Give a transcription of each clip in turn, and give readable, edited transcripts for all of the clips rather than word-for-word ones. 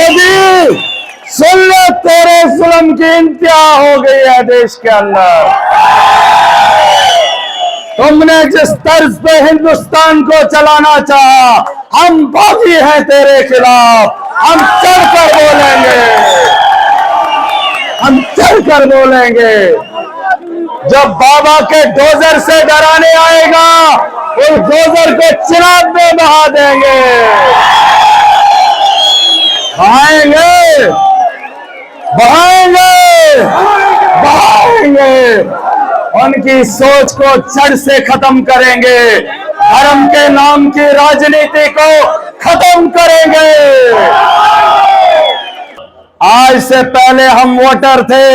मोदी सुन ले, तेरे जुल्म की इंतहा हो गई है देश के अंदर। तुमने जिस तर्ज पे हिंदुस्तान को चलाना चाहा, हम बागी हैं तेरे खिलाफ। हम चढ़कर बोलेंगे, हम चढ़कर बोलेंगे। जब बाबा के डोजर से डराने आएगा, उस डोजर को चिराग में बहा देंगे, बहाएंगे, बहाएंगे, बहाएंगे। उनकी सोच को जड़ से खत्म करेंगे। धर्म के नाम की राजनीति को खत्म करेंगे। आज से पहले हम वोटर थे।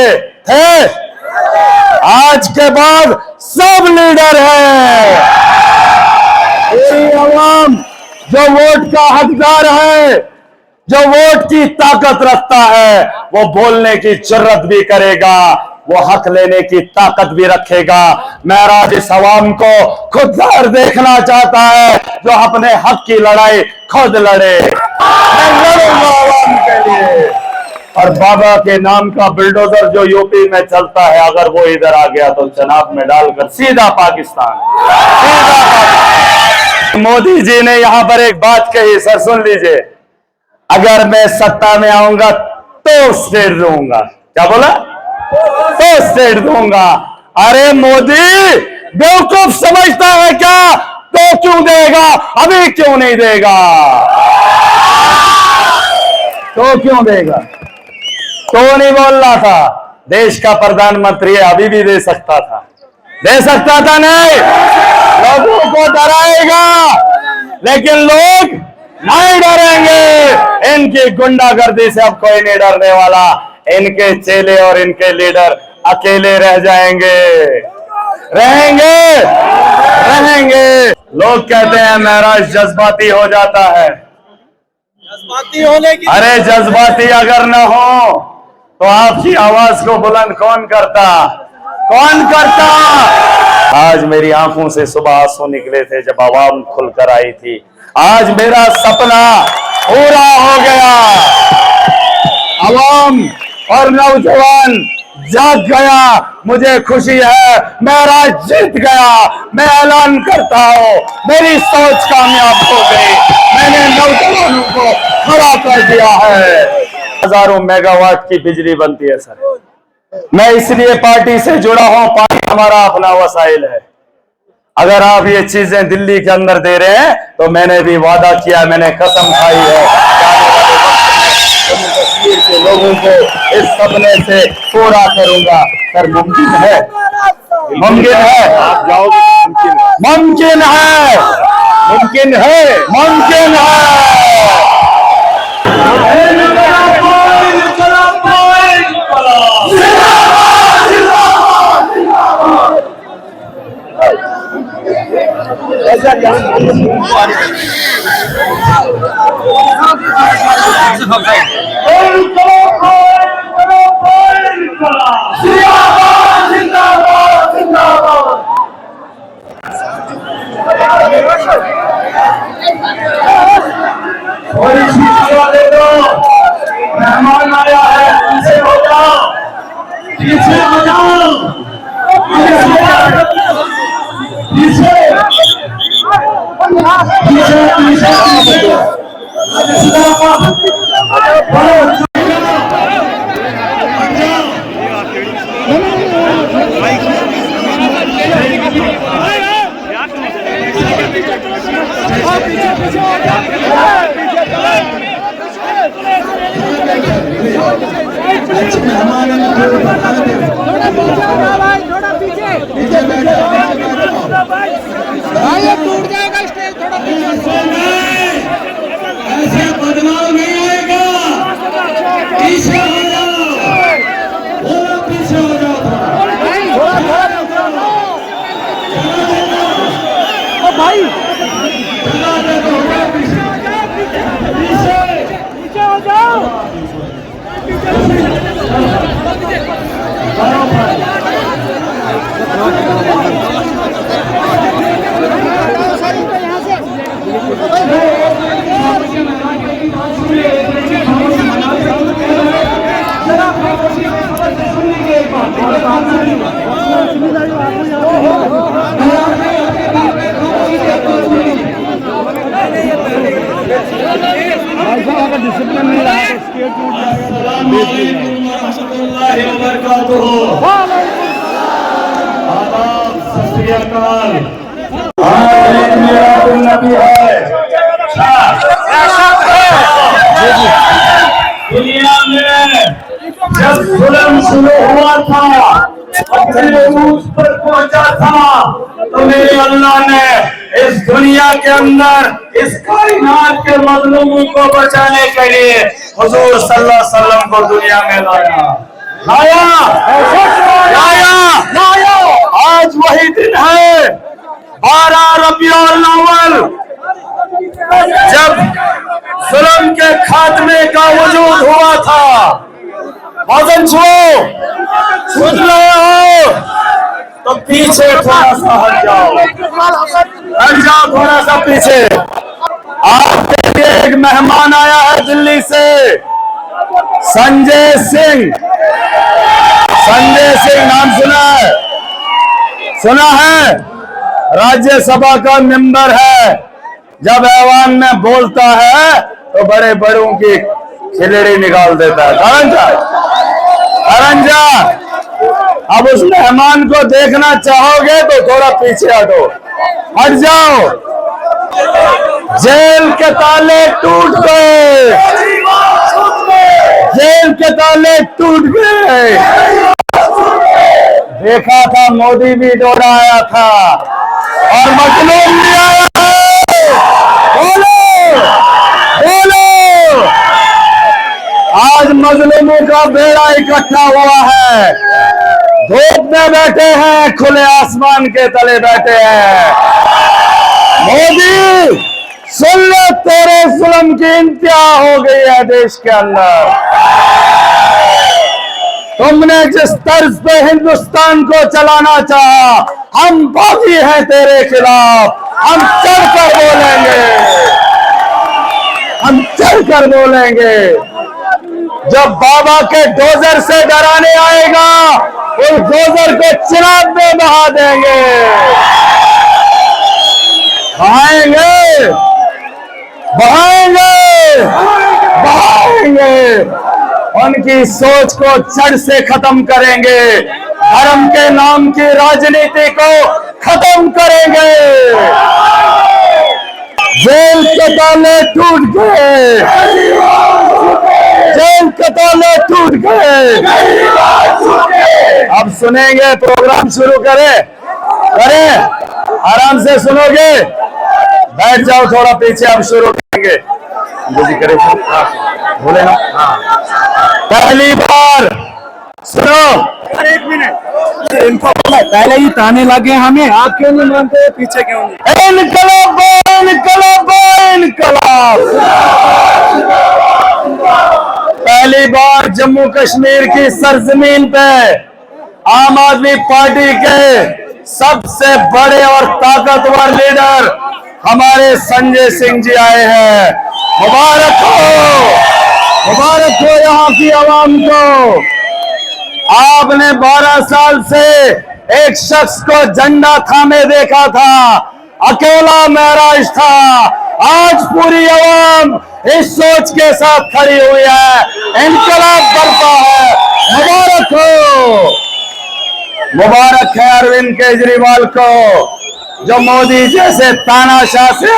आज के बाद सब लीडर हैं। पूरी आवाम जो वोट का हकदार है, जो वोट की ताकत रखता है, वो बोलने की जुर्रत भी करेगा, वो हक लेने की ताकत भी रखेगा। मैं आज इस अवाम को खुददार देखना चाहता है, जो अपने हक की लड़ाई खुद लड़े। मैं लड़ूंगा अवाम के लिए। और बाबा के नाम का बुलडोजर जो यूपी में चलता है, अगर वो इधर आ गया तो जनाब में डालकर सीधा पाकिस्तान, सीधा पाकिस्तान। मोदी जी ने यहां पर एक बात कही, सर सुन लीजिए, अगर मैं सत्ता में आऊंगा तो स्टेट दूंगा। क्या बोला? तो स्टेट दूंगा। अरे मोदी बेवकूफ समझता है क्या? तो क्यों देगा? अभी क्यों नहीं देगा? तो क्यों देगा? तो नहीं बोल रहा था? देश का प्रधानमंत्री अभी भी दे सकता था, दे सकता था नहीं? लोगों को डराएगा, लेकिन लोग नहीं डरेंगे। इनकी गुंडागर्दी से अब कोई नहीं डरने वाला। इनके चेले और इनके लीडर अकेले रह जाएंगे, रहेंगे, रहेंगे। लोग कहते हैं महराज जज्बाती हो जाता है। जज्बाती होने की, अरे जज्बाती अगर न हो तो आपकी आवाज को बुलंद कौन करता? कौन करता? आज मेरी आंखों से सुबह आंसू निकले थे जब आवाम खुलकर आई थी। आज मेरा सपना पूरा हो गया। आवाम और नौजवान जाग गया। मुझे खुशी है, मेरा जीत गया। मैं ऐलान करता हूं, मेरी सोच कामयाब हो गई। मैंने नौजवानों को खड़ा कर दिया है। हजारों मेगावाट की बिजली बनती है सर। मैं इसलिए पार्टी से जुड़ा हूं, पार्टी हमारा अपना वसाइल है। अगर आप ये चीजें दिल्ली के अंदर दे रहे हैं तो मैंने भी वादा किया, मैंने कसम खाई है कश्मीर के लोगों को इस सपने से पूरा करूंगा। सर मुमकिन है, मुमकिन है, आप जाओगे? मुमकिन है, मुमकिन है, मुमकिन है। मेहमान आया है, पीछे हो जाओ, पीछे हो जाओ, पीछे टूट जाएगा स्टेज, थोड़ा पीछे। ऐसे बदलाव नहीं आएगा। पीछे हो जाओ, थोड़ा पीछे हो जाओ। भाई पीछे हो जाओ। यहाँ से डिसिप्लिन नहीं रहा तो स्टेज टूट जाएगा। अस्सलामुअलैकुम वरहमतुल्लाहि वबरकातुहू। आदाब, सत श्री अकाल। आज एक मिलादुन नबी है। दुनिया में जब जुल्म शुरू हुआ था, अपने उरूज पर पहुंचा था, तो मेरे अल्लाह ने इस दुनिया के अंदर इस कायनात के मजलूमों को बचाने के लिए हुजूर सल्लल्लाहु अलैहि वसल्लम को दुनिया में लाया। आज वही दिन है 12 रबीउल अव्वल, जब जुल्म के खात्मे का वजूद हुआ था। वजन सुन रहे हो तो पीछे थोड़ा सा हट जाओ थोड़ा सा पीछे। आपके लिए एक मेहमान आया है दिल्ली से, संजय सिंह। नाम सुना है? राज्यसभा का मेंबर है। जब ऐवान में बोलता है तो बड़े बड़ों की खिलड़ी निकाल देता है। अरंजा, अब उस मेहमान को देखना चाहोगे तो थोड़ा पीछे हट जाओ। जेल के ताले टूट गए, देखा था मोदी भी दौड़ाया था और मजलूम भी आया है। बोलो आज मजलूमों का बेड़ा इकट्ठा हुआ है। धूप में बैठे हैं, खुले आसमान के तले बैठे हैं। मोदी सुन लो, तेरे जुल्म की इंतहा हो गई है देश के अंदर। तुमने जिस तर्ज पे हिंदुस्तान को चलाना चाहा, हम बागी हैं तेरे खिलाफ। हम चढ़कर बोलेंगे। जब बाबा के डोजर से डराने आएगा, उस डोजर को चिराग में बहा देंगे। बहाएंगे। उनकी सोच को जड़ से खत्म करेंगे। धर्म के नाम की राजनीति को खत्म करेंगे। जेल के ताले टूट गए, अब सुनेंगे। प्रोग्राम शुरू करें, आराम से सुनोगे। बैठ जाओ थोड़ा पीछे, अब शुरू करेंगे। बोले ना, पहली बार सुनो। एक मिनट, इनको पहले ही ताने लगे हमें, आप क्यों नहीं मानते? पीछे क्यों नहीं? इनकलाब। पहली बार जम्मू कश्मीर की सरजमीन पे आम आदमी पार्टी के सबसे बड़े और ताकतवर लीडर हमारे संजय सिंह जी आए हैं। मुबारक हो यहाँ की आवाम को। आपने 12 साल से एक शख्स को झंडा थामे देखा था, अकेला महराज था। आज पूरी आवाम इस सोच के साथ खड़ी हुई है, इनकलाब बरपा है। मुबारक है अरविंद केजरीवाल को, जो मोदी जैसे तानाशाह से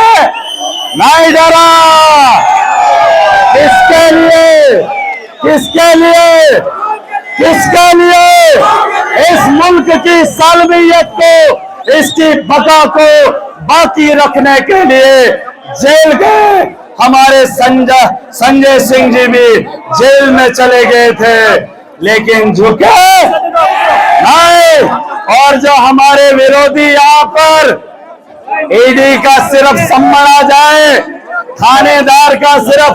नहीं डरा। किसके लिए? इस मुल्क की सालमियत को, इसकी बका को बाकी रखने के लिए जेल गए। हमारे संजय सिंह जी भी जेल में चले गए थे, लेकिन झुके नहीं। और जो हमारे विरोधी यहाँ पर ईडी का सिर्फ सम्मन आ जाए, थानेदार का सिर्फ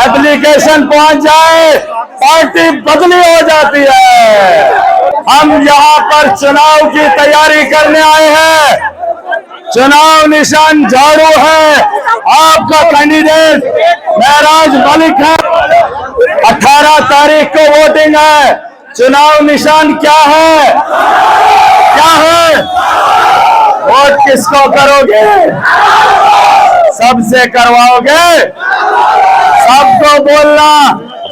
एप्लीकेशन पहुंच जाए, पार्टी बदली हो जाती है। हम यहाँ पर चुनाव की तैयारी करने आए हैं। चुनाव निशान झाड़ू है। आपका कैंडिडेट महराज मलिक है। 18 तारीख को वोटिंग है। चुनाव निशान क्या है? वोट किसको करोगे? सबसे करवाओगे? सबको बोलना,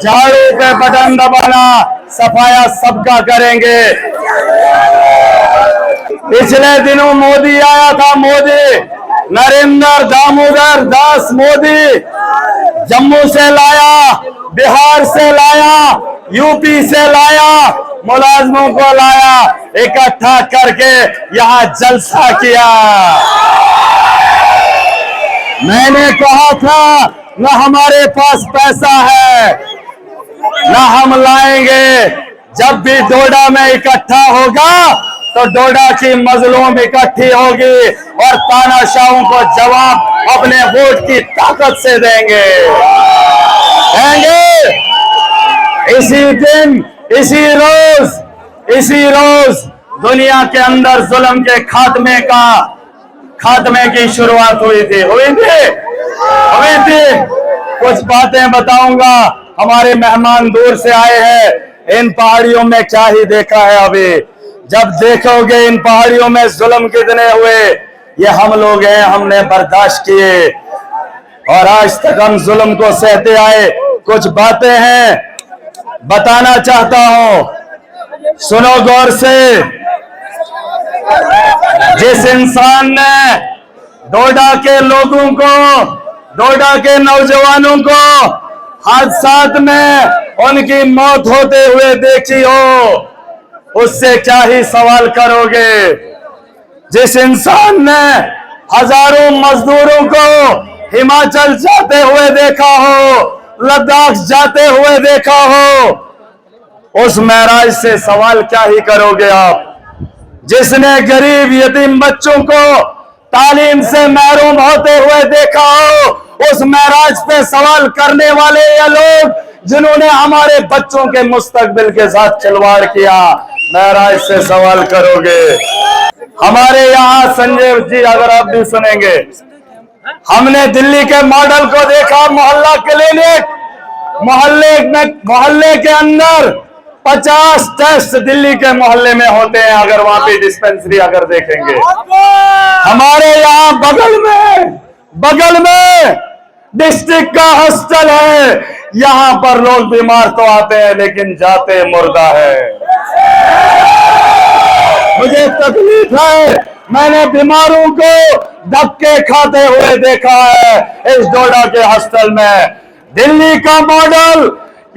झाड़ू पे बटन दबाना, सफाया सबका करेंगे। पिछले दिनों मोदी आया था, मोदी नरेंद्र दामोदर दास मोदी जम्मू से लाया, बिहार से लाया, यूपी से लाया, मुलाजमों को लाया, इकट्ठा करके यहां जलसा किया। मैंने कहा था न हमारे पास पैसा है न हम लाएंगे। जब भी डोडा में इकट्ठा होगा तो डोडा की मजलूम इकट्ठी होगी और तानाशाहों को जवाब अपने वोट की ताकत से देंगे। इसी दिन, इसी रोज दुनिया के अंदर जुल्म के खात्मे की शुरुआत हुई थी। कुछ बातें बताऊंगा। हमारे मेहमान दूर से आए हैं, इन पहाड़ियों में क्या ही देखा है अभी। जब देखोगे इन पहाड़ियों में जुल्म कितने हुए, ये हम लोग हैं, हमने बर्दाश्त किए और आज तक हम जुल्म को सहते आए। कुछ बातें हैं, बताना चाहता हूं, सुनो गौर से। जिस इंसान ने डोडा के लोगों को, डोडा के नौजवानों को हादसात में उनकी मौत होते हुए देखी हो, उससे क्या ही सवाल करोगे। जिस इंसान ने हजारों मजदूरों को हिमाचल जाते हुए देखा हो, लद्दाख जाते हुए देखा हो, उस महराज से सवाल क्या ही करोगे आप। जिसने गरीब यतीम बच्चों को तालीम से महरूम होते हुए देखा हो, उस महराज पे सवाल करने वाले ये लोग जिन्होंने हमारे बच्चों के मुस्तकबिल के साथ खिलवाड़ किया, महराज से सवाल करोगे। हमारे यहाँ संजय जी, अगर आप भी सुनेंगे, हमने दिल्ली के मॉडल को देखा, मोहल्ला क्लिनिक, मोहल्ले के अंदर 50 टेस्ट दिल्ली के मोहल्ले में होते हैं। अगर वहां पे डिस्पेंसरी अगर देखेंगे, हमारे यहाँ बगल में डिस्ट्रिक्ट का हॉस्टल है, यहां पर लोग बीमार तो आते हैं लेकिन जाते मुर्दा है। मुझे तकलीफ है, मैंने बीमारों को धक्के खाते हुए देखा है इस डोडा के हॉस्टल में। दिल्ली का मॉडल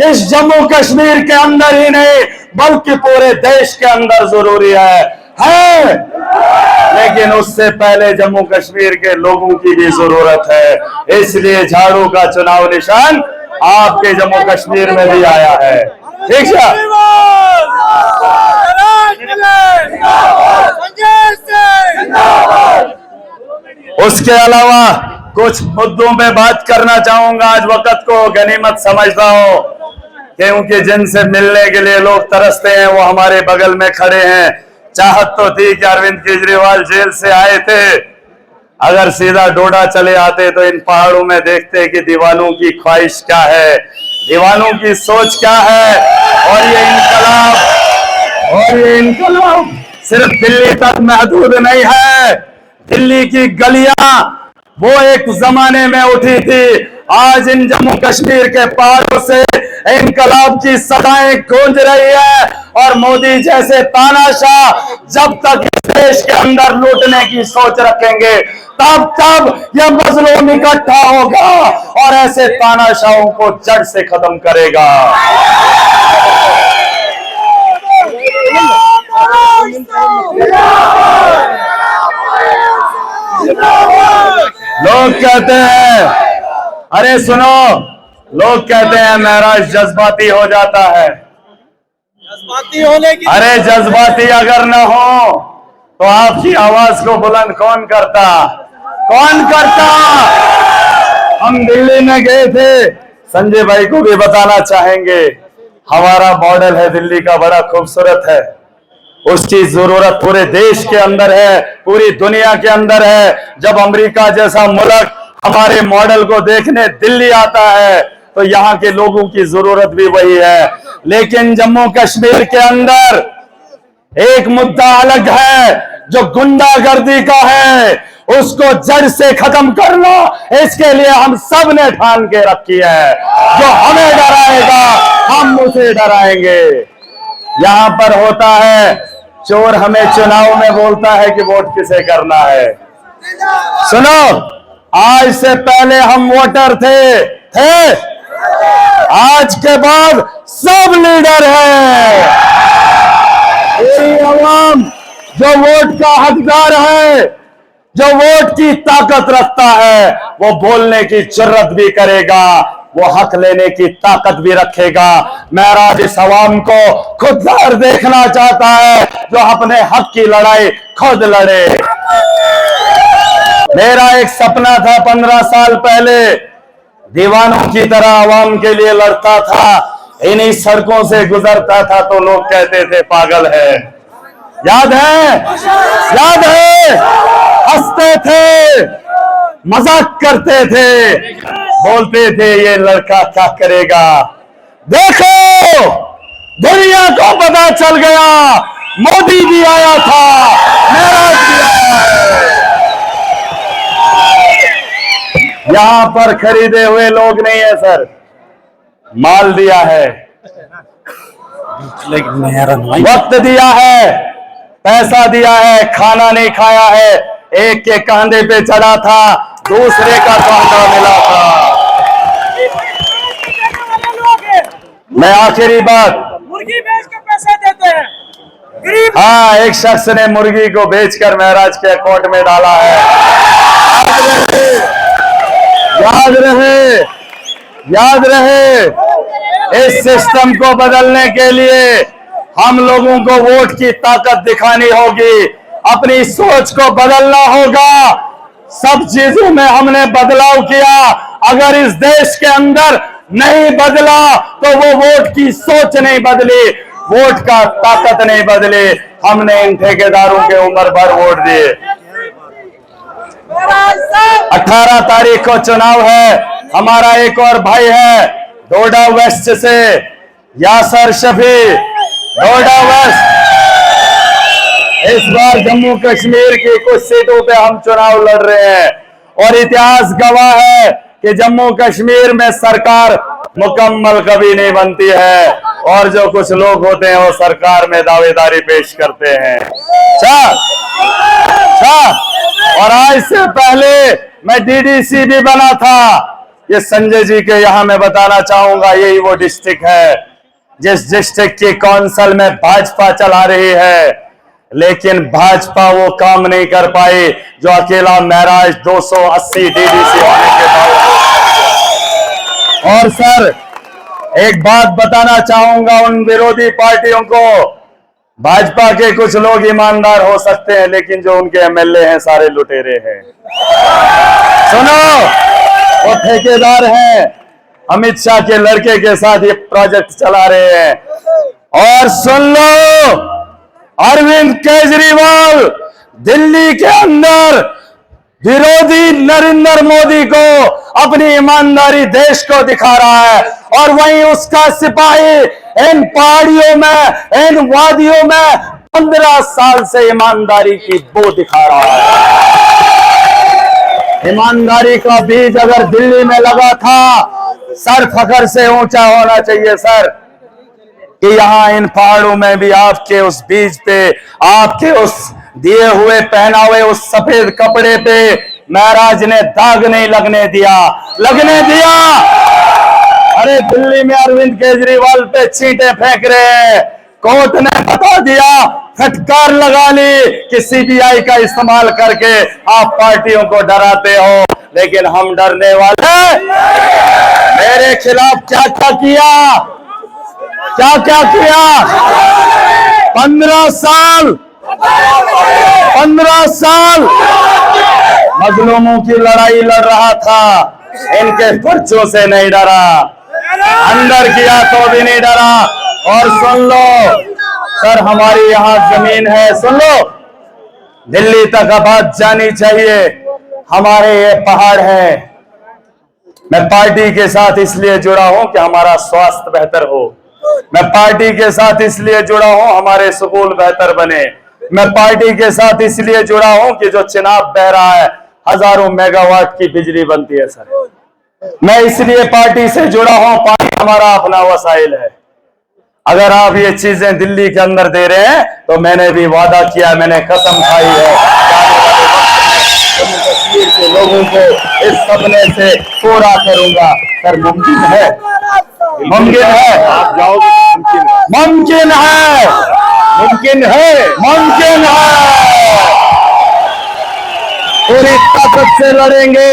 इस जम्मू कश्मीर के अंदर ही नहीं बल्कि पूरे देश के अंदर जरूरी है, लेकिन उससे पहले जम्मू कश्मीर के लोगों की भी जरूरत है। इसलिए झाड़ू का चुनाव निशान आपके जम्मू कश्मीर में भी आया है। ठीक है, उसके अलावा कुछ मुद्दों पे बात करना चाहूंगा। आज वक्त को गनीमत समझता हूं, क्योंकि जिनसे मिलने के लिए लोग तरसते हैं वो हमारे बगल में खड़े हैं। चाहत तो थी कि अरविंद केजरीवाल जेल से आए थे, अगर सीधा डोडा चले आते तो इन पहाड़ों में देखते कि दीवानों की ख्वाहिश क्या है, दीवानों की सोच क्या है। और ये इनकलाब सिर्फ दिल्ली तक महदूद नहीं है। दिल्ली की गलियां वो एक जमाने में उठी थी, आज इन जम्मू कश्मीर के पहाड़ों से इनकलाब की सदाएं गूंज रही है। और मोदी जैसे तानाशाह जब तक इस देश के अंदर लूटने की सोच रखेंगे, तब यह मजलूम इकट्ठा होगा और ऐसे तानाशाहों को जड़ से खत्म करेगा। लोग कहते हैं, अरे सुनो, लोग कहते हैं महराज जज्बाती हो जाता है। जज्बाती होने की, अरे जज्बाती अगर न हो तो आपकी आवाज को बुलंद कौन करता? हम दिल्ली में गए थे, संजय भाई को भी बताना चाहेंगे, हमारा मॉडल है दिल्ली का, बड़ा खूबसूरत है। उसकी जरूरत पूरे देश के अंदर है, पूरी दुनिया के अंदर है। जब अमेरिका जैसा मुल्क हमारे मॉडल को देखने दिल्ली आता है तो यहाँ के लोगों की जरूरत भी वही है। लेकिन जम्मू कश्मीर के अंदर एक मुद्दा अलग है, जो गुंडागर्दी का है उसको जड़ से खत्म करना, इसके लिए हम सब ने ठान के रखी है। जो हमें डराएगा हम उसे डराएंगे। यहां पर होता है चोर हमें चुनाव में बोलता है कि वोट किसे करना है। सुनो, आज से पहले हम वोटर थे आज के बाद सब लीडर हैं। पूरी आवाम जो वोट का हकदार है, जो वोट की ताकत रखता है, वो बोलने की जरूरत भी करेगा, वो हक लेने की ताकत भी रखेगा। मैं आज इस आवाम को खुददार देखना चाहता है जो अपने हक की लड़ाई खुद लड़े। मेरा एक सपना था 15 साल पहले, दीवानों की तरह आवाम के लिए लड़ता था, इन्हीं सड़कों से गुजरता था तो लोग कहते थे पागल है। याद है, याद है, हंसते थे, मजाक करते थे, बोलते थे ये लड़का क्या करेगा। देखो दुनिया को पता चल गया, मोदी भी आया था, महराज भी आया है। यहां पर खरीदे हुए लोग नहीं है सर, माल दिया है, वक्त दिया है, पैसा दिया है, खाना नहीं खाया है, एक के कंधे पे चढ़ा था, दूसरे का कंधा मिला था। मैं आखिरी बात, मुर्गी बेच के पैसे देते हैं गरीब। हाँ, एक शख्स ने मुर्गी को बेचकर महराज के अकाउंट में डाला है। याद रहे, याद रहे, इस सिस्टम को बदलने के लिए हम लोगों को वोट की ताकत दिखानी होगी, अपनी सोच को बदलना होगा। सब चीजों में हमने बदलाव किया, अगर इस देश के अंदर नहीं बदला तो वो वोट की सोच नहीं बदली, वोट का ताकत नहीं बदली। हमने इन ठेकेदारों के उम्र भर वोट दिए। 18 तारीख को चुनाव है। हमारा एक और भाई है डोडा वेस्ट से, यासर शफी, डोडा वेस्ट। इस बार जम्मू कश्मीर की कुछ सीटों पे हम चुनाव लड़ रहे हैं और इतिहास गवाह है कि जम्मू कश्मीर में सरकार मुकम्मल कभी नहीं बनती है और जो कुछ लोग होते हैं वो सरकार में दावेदारी पेश करते हैं। और आज से पहले मैं डीडीसी भी बना था। ये संजय जी के यहाँ मैं बताना चाहूंगा, यही वो डिस्ट्रिक्ट है जिस डिस्ट्रिक्ट की काउंसिल में भाजपा चला रही है, लेकिन भाजपा वो काम नहीं कर पाई जो अकेला महराज 280 डीडीसी होने के बावजूद। और सर एक बात बताना चाहूंगा उन विरोधी पार्टियों को, भाजपा के कुछ लोग ईमानदार हो सकते हैं लेकिन जो उनके एमएलए हैं सारे लुटेरे हैं। सुनो, वो ठेकेदार हैं, अमित शाह के लड़के के साथ ये प्रोजेक्ट चला रहे हैं। और सुन लो, अरविंद केजरीवाल दिल्ली के अंदर विरोधी नरेंद्र मोदी को अपनी ईमानदारी देश को दिखा रहा है और वहीं उसका सिपाही इन पहाड़ियों में, इन वादियों में 15 साल से ईमानदारी की बो दिखा रहा है। ईमानदारी का बीज अगर दिल्ली में लगा था, सर फखर से ऊंचा होना चाहिए सर, कि यहाँ इन पहाड़ों में भी आपके उस बीज पे, आपके उस दिए हुए पहनावे उस सफेद कपड़े पे महराज ने दाग नहीं लगने दिया। अरे दिल्ली में अरविंद केजरीवाल पे छींटे फेंक रहे हैं, कोर्ट ने बता दिया, फटकार लगा ली कि सीबीआई का इस्तेमाल करके आप पार्टियों को डराते हो, लेकिन हम डरने वाले। मेरे खिलाफ क्या क्या किया, क्या क्या किया, 15 साल मजलूमों की लड़ाई लड़ रहा था, इनके पर्चों से नहीं डरा, अंदर किया तो भी नहीं डरा। और सुन लो सर, हमारी यहाँ जमीन है, सुन लो, दिल्ली तक आवाज जानी चाहिए, हमारे ये पहाड़ है। मैं पार्टी के साथ इसलिए जुड़ा हूं कि हमारा स्वास्थ्य बेहतर हो, मैं पार्टी के साथ इसलिए जुड़ा हूं हमारे स्कूल बेहतर बने, मैं पार्टी के साथ इसलिए जुड़ा हूं कि जो चिनाब बह रहा है, हजारों मेगावाट की बिजली बनती है सर। मैं इसलिए पार्टी से जुड़ा हूं, पार्टी हमारा अपना वसाइल है। अगर आप ये चीजें दिल्ली के अंदर दे रहे हैं तो मैंने भी वादा किया, मैंने कसम खाई है जम्मू कश्मीर के लोगों को इस सपने से पूरा करूंगा। सर मुमकिन है, मुमकिन है, आप जाओगे, मुमकिन है, मुमकिन है, मुमकिन है, पूरी ताकत से लड़ेंगे,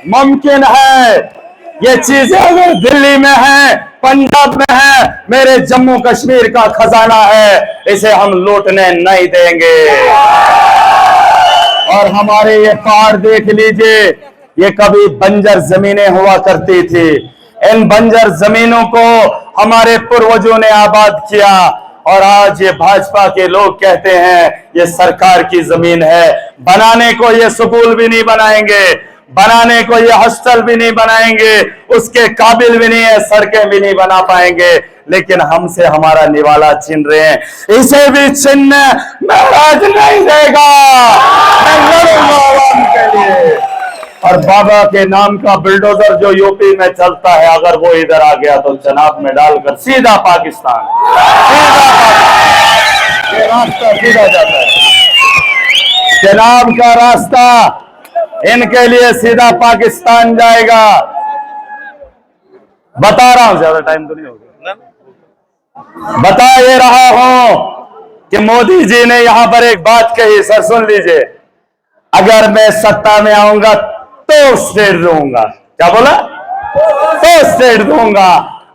मुमकिन है। ये चीजें अगर दिल्ली में है, पंजाब में है, मेरे जम्मू कश्मीर का खजाना है, इसे हम लूटने नहीं देंगे। और हमारे ये पहाड़ देख लीजिए, ये कभी बंजर जमीनें हुआ करती थी। इन बंजर जमीनों को हमारे पूर्वजों ने आबाद किया और आज ये भाजपा के लोग कहते हैं ये सरकार की जमीन है। बनाने को ये स्कूल भी नहीं बनाएंगे, बनाने को ये हॉस्टल भी नहीं बनाएंगे, उसके काबिल भी नहीं है, सड़कें भी नहीं बना पाएंगे, लेकिन हमसे हमारा निवाला छीन रहे हैं। इसे भी छीनने महाराज नहीं देगा। मैं लड़ूंगा आवाम के लिए। और बाबा के नाम का बुलडोजर जो यूपी में चलता है, अगर वो इधर आ गया तो जनाब में डालकर सीधा पाकिस्तान, ये रास्ता सीधा जाता है। जनाब का रास्ता इनके लिए सीधा पाकिस्तान जाएगा। बता रहा हूं, ज्यादा टाइम तो नहीं होगा, बता ये रहा हूं कि मोदी जी ने यहां पर एक बात कही, सर सुन लीजिए, अगर मैं सत्ता में आऊंगा तो स्टेट दूंगा। क्या बोला? तो स्टेट दूंगा।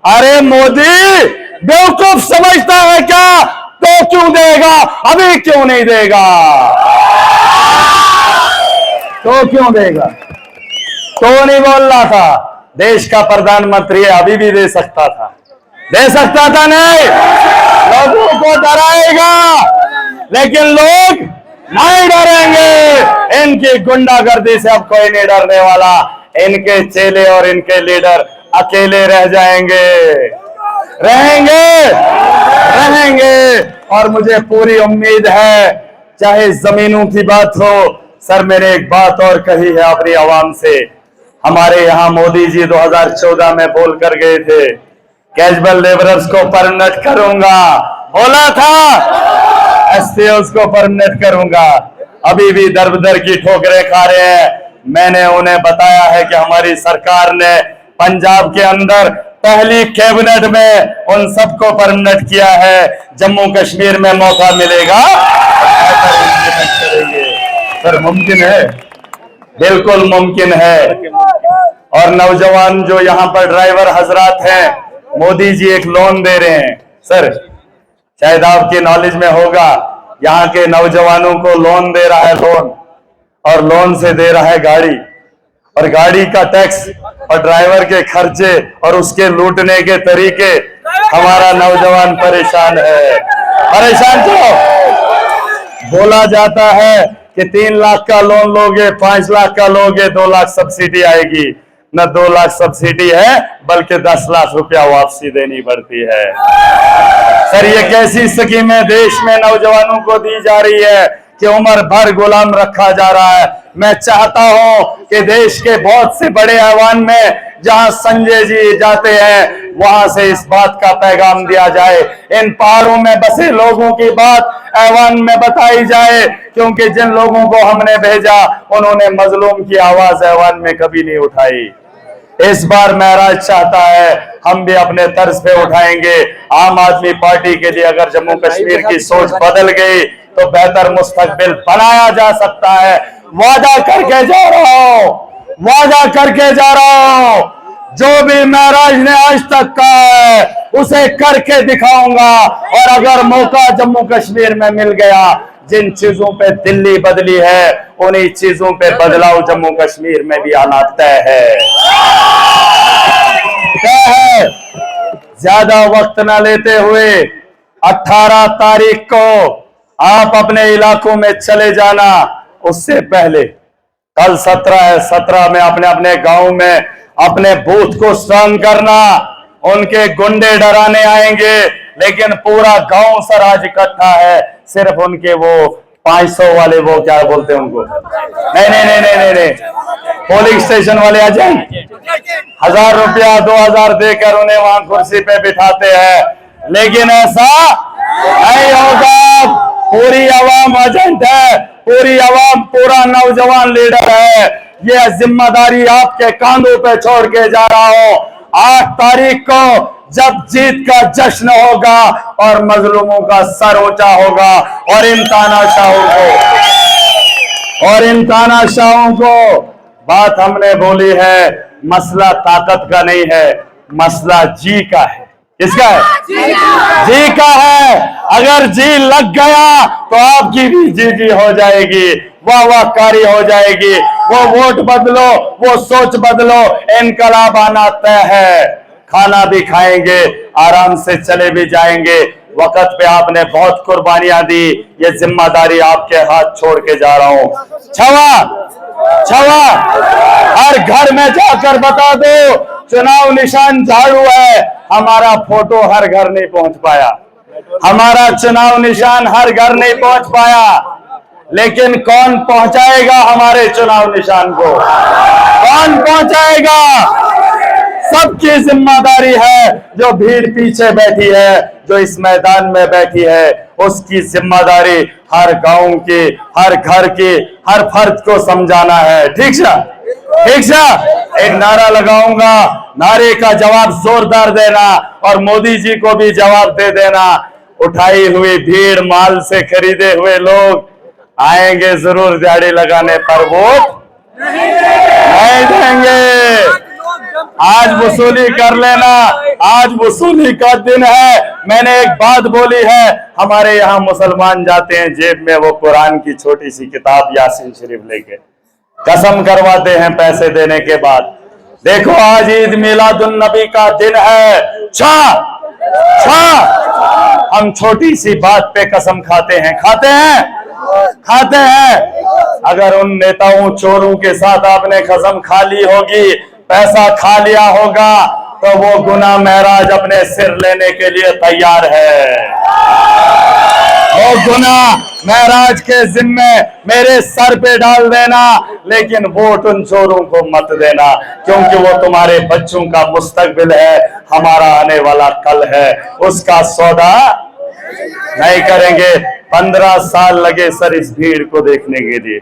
अरे मोदी बेवकूफ समझता है क्या? तो क्यों देगा, अभी क्यों नहीं देगा? तो क्यों देगा? तो नहीं बोल रहा था, देश का प्रधानमंत्री अभी भी दे सकता था, दे सकता था नहीं, लोगों को डराएगा, लेकिन लोग नहीं डरेंगे। इनकी गुंडागर्दी से अब कोई नहीं डरने वाला। इनके चेले और इनके लीडर अकेले रह जाएंगे, रहेंगे, रहेंगे। और मुझे पूरी उम्मीद है, चाहे जमीनों की बात हो, सर मैंने एक बात और कही है अपनी आवाम से। हमारे यहाँ मोदी जी 2014 में बोल कर गए थे, कैजुअल लेबरर्स को परमानेंट करूंगा, बोला था, एसटीओस को परमानेंट करूंगा। अभी भी दर बदर की ठोकरें खा रहे हैं। मैंने उन्हें बताया है कि हमारी सरकार ने पंजाब के अंदर पहली कैबिनेट में उन सबको परमानेंट किया है। जम्मू कश्मीर में मौका मिलेगा करेंगे। सर मुमकिन है, बिल्कुल मुमकिन है। और नौजवान जो यहाँ पर ड्राइवर हजरात हैं, मोदी जी एक लोन दे रहे हैं। सर शायद आपकी नॉलेज में होगा, यहाँ के नौजवानों को लोन दे रहा है, लोन, और लोन से दे रहा है गाड़ी, और गाड़ी का टैक्स और ड्राइवर के खर्चे और उसके लूटने के तरीके। हमारा नौजवान परेशान है, परेशान। तो बोला जाता है कि 3 लाख का लोन लोगे, 5 लाख का लोगे, 2 लाख सब्सिडी आएगी। न 2 लाख सब्सिडी है, बल्कि 10 लाख रुपया वापसी देनी पड़ती है। सर ये कैसी स्कीमें देश में नौजवानों को दी जा रही है कि उम्र भर गुलाम रखा जा रहा है। मैं चाहता हूं कि देश के बहुत से बड़े ऐवान में जहां संजय जी जाते हैं, वहां से इस बात का पैगाम दिया जाए, इन पहाड़ों में बसे लोगों की बात ऐवान में बताई जाए, क्योंकि जिन लोगों को हमने भेजा उन्होंने मजलूम की आवाज ऐवान में कभी नहीं उठाई। इस बार महराज चाहता है हम भी अपने तर्ज पे उठाएंगे। आम आदमी पार्टी के लिए अगर जम्मू कश्मीर की सोच बदल गई तो बेहतर मुस्तकबिल बनाया जा सकता है। वादा करके जा रहा हूं, वादा करके जा रहा हूं, जो भी महराज ने आज तक कहा है उसे करके दिखाऊंगा। और अगर मौका जम्मू कश्मीर में मिल गया, जिन चीजों पे दिल्ली बदली है उन्हीं चीजों पे बदलाव जम्मू कश्मीर में भी आना तय है, तय है। ज्यादा वक्त न लेते हुए 18 तारीख को आप अपने इलाकों में चले जाना। उससे पहले कल 17 है, 17 में अपने अपने गांव में अपने बूथ को स्ट्रांग करना। उनके गुंडे डराने आएंगे, लेकिन पूरा गांव सर आज इकट्ठा है सिर्फ उनके वो 500 वाले, वो क्या बोलते हैं उनको, नहीं नहीं नहीं नहीं नहीं, नहीं। पोलिंग स्टेशन वाले आ जाए 1000 रुपया 2000 देकर उन्हें वहां कुर्सी पे बिठाते हैं, लेकिन ऐसा नहीं होगा। पूरी आवाम एजेंट है, पूरी आवाम पूरा नौजवान लीडर है। ये जिम्मेदारी आपके कांधों पे छोड़ के जा रहा हूं। 8 तारीख को जब जीत का जश्न होगा और मजलूमों का सर ऊंचा होगा और इन तानाशाहों को बात हमने बोली है, मसला ताकत का नहीं है, मसला जी का है। किसका है? जी का है। अगर जी लग गया तो आपकी भी जी हो जाएगी, वाहवाकारी हो जाएगी। वो वोट बदलो, वो सोच बदलो, इनकलाब आना तय है। खाना भी खाएंगे, आराम से चले भी जाएंगे। वक्त पे आपने बहुत कुर्बानियां दी, ये जिम्मेदारी आपके हाथ छोड़ के जा रहा हूं। छवा हर घर में जाकर बता दो, चुनाव निशान झाड़ू है। हमारा फोटो हर घर नहीं पहुंच पाया, हमारा चुनाव निशान हर घर नहीं पहुंच पाया, लेकिन कौन पहुंचाएगा हमारे चुनाव निशान को? कौन पहुंचाएगा? सबकी जिम्मेदारी है। जो भीड़ पीछे बैठी है, जो इस मैदान में बैठी है, उसकी जिम्मेदारी हर गांव की, हर घर की, हर फर्द को समझाना है। ठीक है? ठीक है? एक नारा लगाऊंगा, नारे का जवाब जोरदार देना और मोदी जी को भी जवाब दे देना। उठाई हुई भीड़, माल से खरीदे हुए लोग आएंगे जरूर, दिहाड़ी लगाने पर वोट नहीं देंगे। आज वसूली कर लेना, आज वसूली का दिन है। मैंने एक बात बोली है, हमारे यहाँ मुसलमान जाते हैं जेब में वो कुरान की छोटी सी किताब यासीन शरीफ लेके, कसम करवाते हैं पैसे देने के बाद। देखो आज ईद मिलादुन नबी का दिन है, हम छोटी सी बात पे कसम खाते हैं, खाते हैं। अगर उन नेताओं चोरों के साथ आपने कसम खा ली होगी, पैसा खा लिया होगा, तो वो गुनाह महराज अपने सिर लेने के लिए तैयार है। वो गुनाह महराज के जिम्मे मेरे सर पे डाल देना, लेकिन वोट उन चोरों को मत देना, क्योंकि वो तुम्हारे बच्चों का मुस्तकबिल है, हमारा आने वाला कल है। उसका सौदा नहीं करेंगे। 15 साल लगे सर इस भीड़ को देखने के लिए।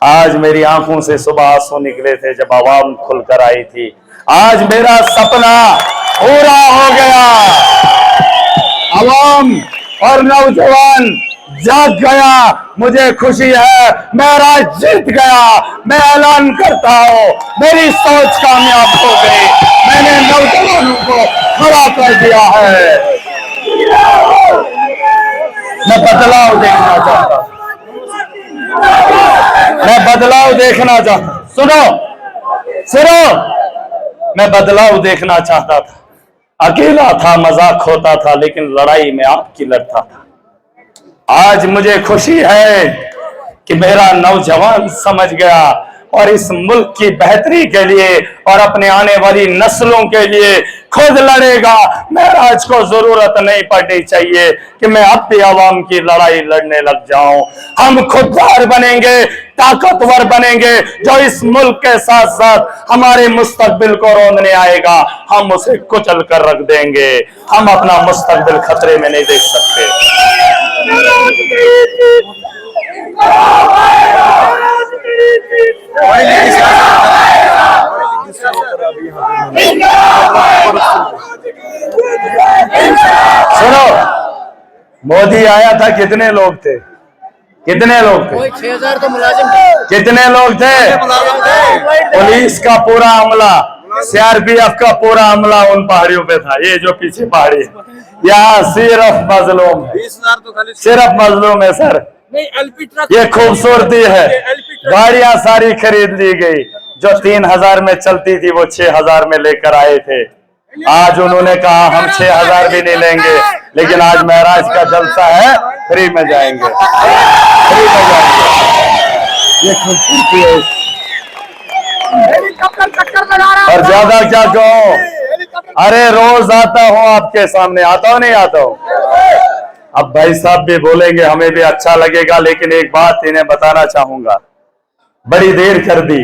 आज मेरी आंखों से सुबह आंसू निकले थे जब आवाम खुलकर आई थी। आज मेरा सपना पूरा हो गया। आवाम और नौजवान जाग गया, मुझे खुशी है, मेरा जीत गया। मैं ऐलान करता हूं, मेरी सोच कामयाब हो गई, मैंने नौजवानों को खड़ा कर दिया है। मैं बदलाव देखना चाहता हूं, मैं बदलाव देखना चाहता। सुनो, मैं बदलाव देखना चाहता था। अकेला था, मजाक होता था, लेकिन लड़ाई में आपकी लड़ता था। आज मुझे खुशी है कि मेरा नौजवान समझ गया और इस मुल्क की बेहतरी के लिए और अपने आने वाली नस्लों के लिए खुद लड़ेगा। महराज को जरूरत नहीं पड़नी चाहिए कि मैं अब भी आवाम की लड़ाई लड़ने लग जाऊं। हम खुददार बनेंगे, ताकतवर बनेंगे, जो इस मुल्क के साथ साथ हमारे मुस्तकबिल को रोंदने आएगा, हम उसे कुचल कर रख देंगे। हम अपना मुस्तकबिल खतरे में नहीं देख सकते। सुनो, मोदी आया था, कितने लोग थे? 6000 तो मुलाजिम थे। कितने लोग थे? पुलिस का पूरा अमला, सीआरपीएफ का पूरा अमला उन पहाड़ियों पे था। ये जो पीछे पहाड़ी है, यहाँ सिर्फ मजलूम है, 20,000 तो खाली सिर्फ मजलूम है सर। नहीं, एलपी ट्रक, ये खूबसूरती है। गाड़ियां सारी खरीद ली गई, जो 3000 में चलती थी वो 6000 में लेकर आए थे। आज उन्होंने कहा हम 6000 भी नहीं लेंगे, लेकिन आज महराज का जलसा है, फ्री में जाएंगे, फ्री में जाएंगे। ये खूबसूरती है। हेलीकॉप्टर चक्कर लगा रहा है। और ज्यादा क्या कहूं, अरे रोज आता हूं आपके सामने, आता हूं नहीं आता हूं। अब भाई साहब भी बोलेंगे, हमें भी अच्छा लगेगा, लेकिन एक बात इन्हें बताना चाहूंगा, बड़ी देर कर दी,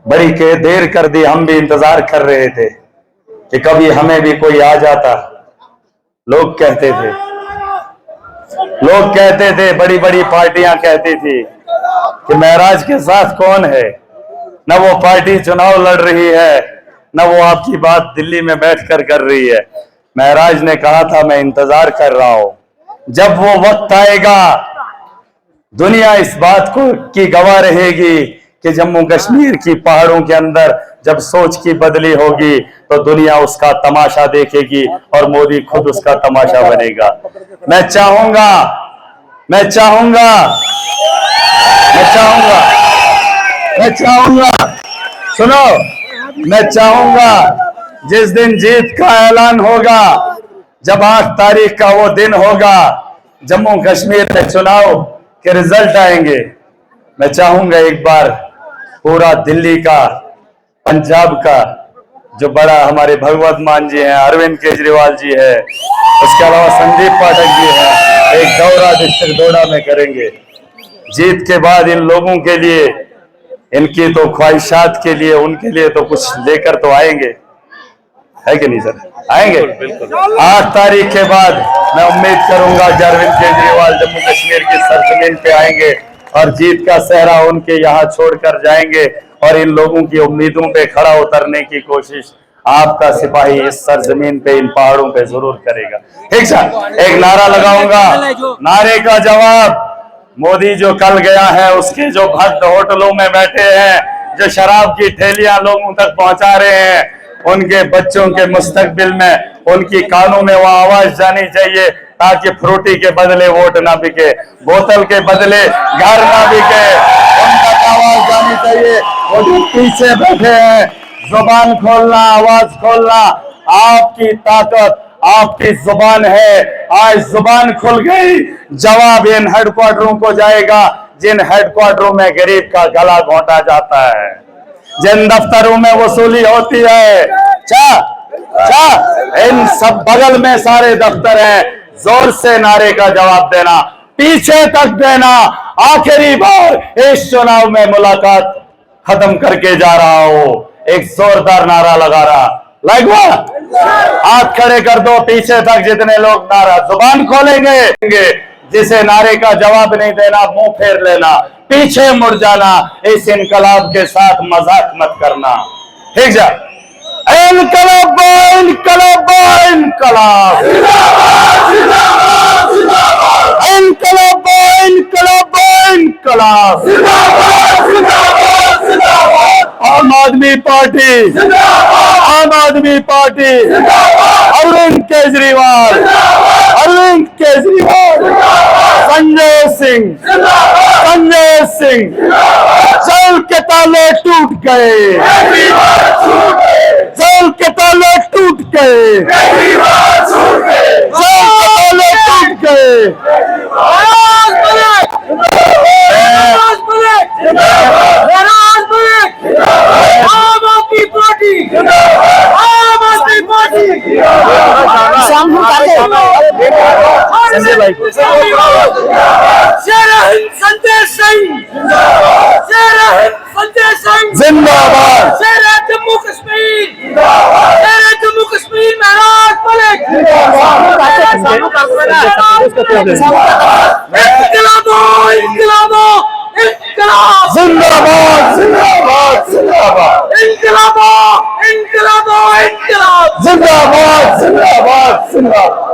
देर कर दी। हम भी इंतजार कर रहे थे कि कभी हमें भी कोई आ जाता। लोग कहते थे, बड़ी बड़ी पार्टियां कहती थी कि महराज के साथ कौन है, न वो पार्टी चुनाव लड़ रही है, न वो आपकी बात दिल्ली में बैठकर कर रही है। महराज ने कहा था मैं इंतजार कर रहा हूं, जब वो वक्त आएगा दुनिया इस बात को की गवाह रहेगी कि जम्मू कश्मीर की पहाड़ों के अंदर जब सोच की बदली होगी तो दुनिया उसका तमाशा देखेगी और मोदी खुद उसका तमाशा बनेगा। मैं चाहूंगा सुनो, मैं चाहूंगा जिस दिन जीत का ऐलान होगा, जब 8 तारीख का वो दिन होगा, जम्मू कश्मीर में चुनाव के रिजल्ट आएंगे, मैं चाहूंगा एक बार पूरा दिल्ली का, पंजाब का, जो बड़ा हमारे भगवत मान जी हैं, अरविंद केजरीवाल जी है, उसके अलावा संदीप पाठक जी हैं, एक दौरा डिस्ट्रिक्ट डोडा में करेंगे। जीत के बाद इन लोगों के लिए, इनकी तो ख्वाहिशात के लिए, उनके लिए तो कुछ लेकर तो आएंगे, है कि नहीं सर? आएंगे 8 तारीख के बाद। मैं उम्मीद करूंगा कि अरविंद केजरीवाल जम्मू कश्मीर की सरजमीन पे आएंगे और जीत का सेहरा उनके यहाँ छोड़कर जाएंगे और इन लोगों की उम्मीदों पे खड़ा उतरने की कोशिश आपका सिपाही इस सरजमीन पे, इन पहाड़ों पे जरूर करेगा। ठीक सर, एक नारा लगाऊंगा, नारे का जवाब मोदी जो कल गया है, उसके जो भक्त होटलों में बैठे हैं, जो शराब की ठेलियां लोगों तक पहुंचा रहे हैं, उनके बच्चों के मुस्तकबिल में उनकी कानों में वो आवाज जानी चाहिए ताकि फ्रूटी के बदले वोट ना बिके, बोतल के बदले घर ना बिके, उनका आवाज जानी चाहिए। वो जो पीछे बैठे हैं, जुबान खोलना, आवाज खोलना, आपकी ताकत आपकी जुबान है। आज जुबान खुल गई, जवाब इन हेडक्वार्टरों को जाएगा जिन हेडक्वार्टरों में गरीब का गला घोंटा जाता है, जिन दफ्तरों में वसूली होती है। इन सब बगल में सारे दफ्तर हैं। जोर से नारे का जवाब देना, पीछे तक देना। आखिरी बार इस चुनाव में मुलाकात खत्म करके जा रहा हूं, एक जोरदार नारा लगा रहा, हाथ खड़े कर दो पीछे तक जितने लोग नारा, जुबान खोलेंगे, जिसे नारे का जवाब नहीं देना मुंह फेर लेना, पीछे मुड़ जाना। इस इनकलाब के साथ मजाक मत करना, ठीक है? इनकलाब इनकलाब इनकलाब, इनकलाब इनकलाब इनकलाब, आम आदमी पार्टी, आम आदमी पार्टी, अरविंद केजरीवाल, अरविंद केजरीवाल, संजय सिंह, संजय सिंह। जेल के ताले टूट गए, जेल के ताले टूट गए, जेल के ताले टूट गए। आम आदमी पार्टी, आम आदमी पार्टी। संजय सिंह, संजय सिंह जिंदाबाद, जम्मू कश्मीर, जम्मू कश्मीर महाराज मलिक। इनकलाब इनकलाब इनकलाब, जिंदाबाद जिंदाबाद जिंदाबाद, इनकलाब इनकलाब इनकलाब, जिंदाबाद जिंदाबाद जिंदाबाद।